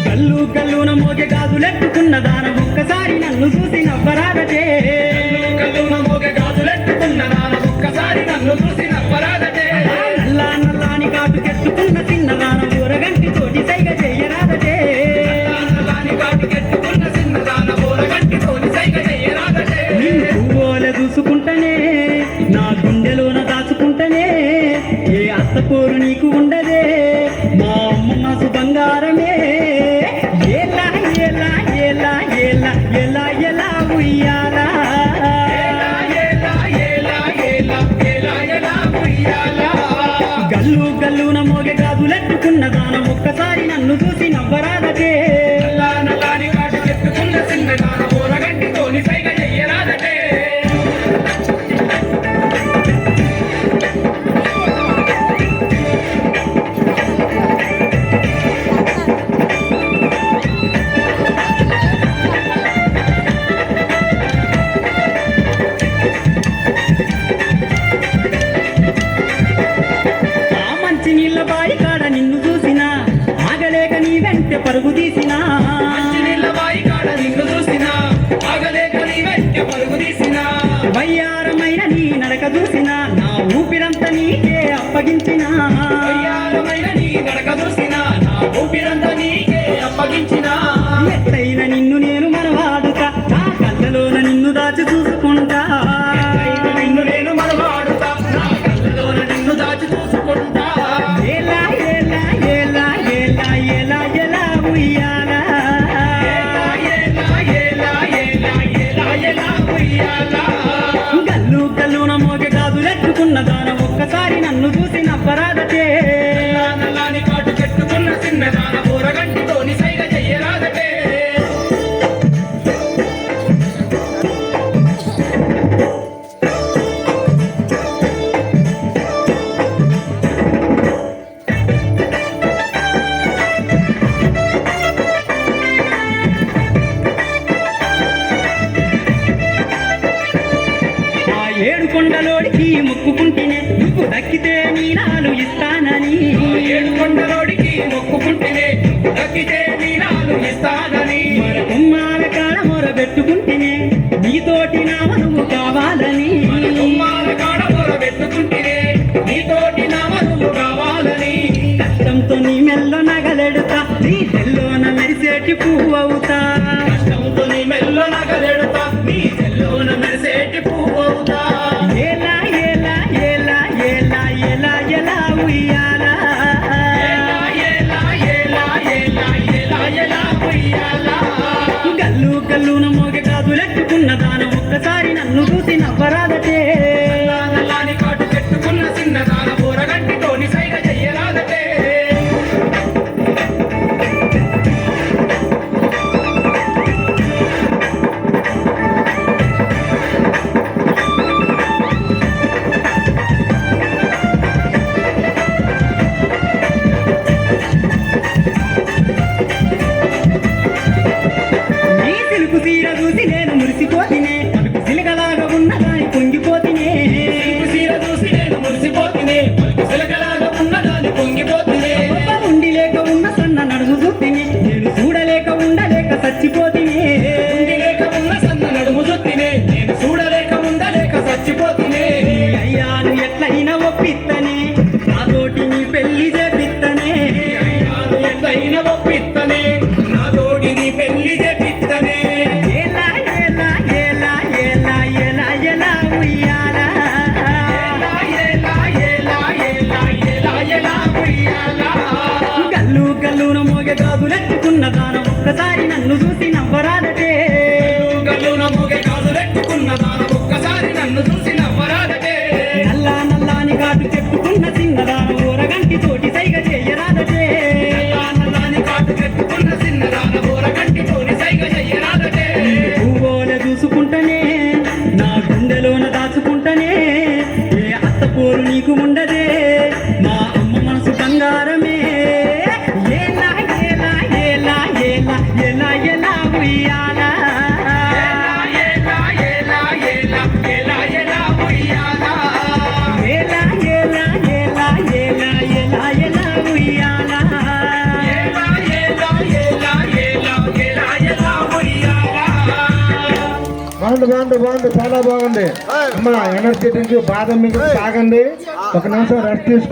గల్లు గల్లున మోగే గాజులెట్టుకున్న దానం ఒక్కసారి నన్ను చూసి నవ్వరాదటే. గల్లున మోగే గాజులెట్టుకున్న దానం ఒక్కసారి నన్ను చూసి నవ్వరాదటే. నల్లా నల్లాని కాటుకెట్టుకున్న చిన్నదానం ఊరగంటి తోటి సైగ చెయ్యరాదటే. నల్లాని కాటుకెట్టుకున్న చిన్నదానం ఊరగంటి తోటి సైగ చెయ్యరాదటే. నిన్ను పువ్వుల చూసుకుంటనే నా గుండెలోన దాచుకుంటనే ఏ అత్తపోరు నీకు ఉండదే మా అమ్మ మనసు బంగారమే. ఎలా ఎలా ఎలా ఎలా ఎలా ఎలా ఉయ్యాలా గల్లు గల్లున మోగే గాజులెట్టుకున్న దానం ఒక్కసారి నన్ను చూసి నవ్వరాదటే. నల్లాని కాటుకెట్టుకున్న చిన్నదానం ఊరగంటి తోటి సైగ చెయ్యరాదటే. నీళ్ళ బాయి కాడ నిన్ను చూసినా ఆగలేక నీ వెంట పరుగు తీసినా. నీళ్ళ బాయి కాడ నిన్ను చూసినా ఆగలేక నీ వెంట పరుగు తీసినా. వయ్యారమైన నీ నడక చూసినా నా ఊపిరంతా నీకే అప్పగించినా. వయ్యారమైన నీ నడక చూసినా నా ఊపిరంతా నీకే అప్పగించినా. ఎత్తైన నిన్ను నేను మనవాడుతా నా కళ్ళలోన నిన్ను దాచి చూసుకుంటా. నిన్ను నేను మనవాడుతా నా కళ్ళలోన నిన్ను దాచి చూసుకుంటా. ఎలా ఎలా ఎలా ఎలా ఎలా ఎలా ఉయ్యాలా గల్లు గల్లున మోగే గాజులెట్టుకున్న దానం ఒక్కసారి నన్ను చూసి నవ్వరాదటే. నల్లాని కాటు చెట్టుకున్న చిన్నదాన ఊరగంటితోని సైగ చెయ్యరాదటే. ఏడు కొండలోడికి మొక్కుకుంటేనే నువ్వు దక్కితే నీనాలు ఇస్తానని. ఏడు కొండలోడికి మొక్కుకుంటేనే దక్కితే నీనాలు ఇస్తానని. కుమ్మాల కాడ మొరబెట్టుకుంటేనే నీతోటి నా మనువు కావాలని. కుమ్మాల కాడ మొరబెట్టుకుంటేనే నీతోటి నా మనువు కావాలని. కష్టంతో నీ మెల్లో నగలెడుతా నీ తెల్లోన మెరిసేటి పువ్వవుతా. కష్టంతో నీ మెల్లో నగలెడుతా నీ తెల్లోన మెరిసేటి పువ్వవుతా. ఎలా ఎలా ఎలా ఎలా ఎలా ఎలా ఉయ్యాలా గల్లు గల్లున మోగే గాజులెట్టుకున్న దానం ఒక్కసారి నన్ను చూసి నవ్వరాదటే. నల్లాని కాటు చెట్టుకున్న చిన్నదాన ఊరగంటితోని సైగ చెయ్యరాదటే. నీ సిలుకు సీర చూసి నేను మురిసిపోతినే పలుకు సిలకలాగా ఉన్నదాని పొంగిపోతినే. సీర చూసి నేను మురిసిపోతినే సిలకలాగా ఉన్నదాని పొంగిపోతినే. ఉండి లేక ఉన్న సన్న నడుము చూపినే నేను చూడలేక ఉండలేక చచ్చిపోతినే. ఉండి లేక ఉన్న సన్న నడుము జొత్తినే నేను చూడలేక ఉండలేక చచ్చిపోతినే. అయ్యాను ఎట్లయినా ఒప్పిత్తనే నాతోటి నీ పెళ్లి చేపిత్తనే. అయ్యాను ఎట్లయినా ఒప్పిత్తనే నాతోటి నీ పెళ్లి చేపిత్తనే. ఎలా ఎలా ఎలా ఎలా ఎలా ఎలా ఉయ్యాలా గల్లు గల్లున మోగే గాజులెట్టుకున్న దానం ఒక్కసారి నన్ను చూసి నవ్వరాదటే. గల్లున మోగే గాజులెట్టుకున్న దానం ఒక్కసారి నన్ను చూసి నవ్వరాదటే. నల్లా నల్లాని కాటు చెట్టుకున్న చిన్నదానం ఊరగంటి తోటి సైగ చెయ్యరాదటే. నల్లాని కాటు చెట్టుకున్న చిన్నదాన ఊరగంటితోని సైగ చెయ్యరాదటే. పువ్వుల చూసుకుంటనే నా గుండెలోన దాచుకుంటనే ఏ అత్తపోరు నీకు ఉండదే మా అమ్మ మనసు బంగారమే. బాగుంది చాలా బాగుంది అమ్మా. ఎనర్జెటిక్ బాదం మీకు తాగండి, ఒక నిమిషం రెస్ట్ తీసుకోండి.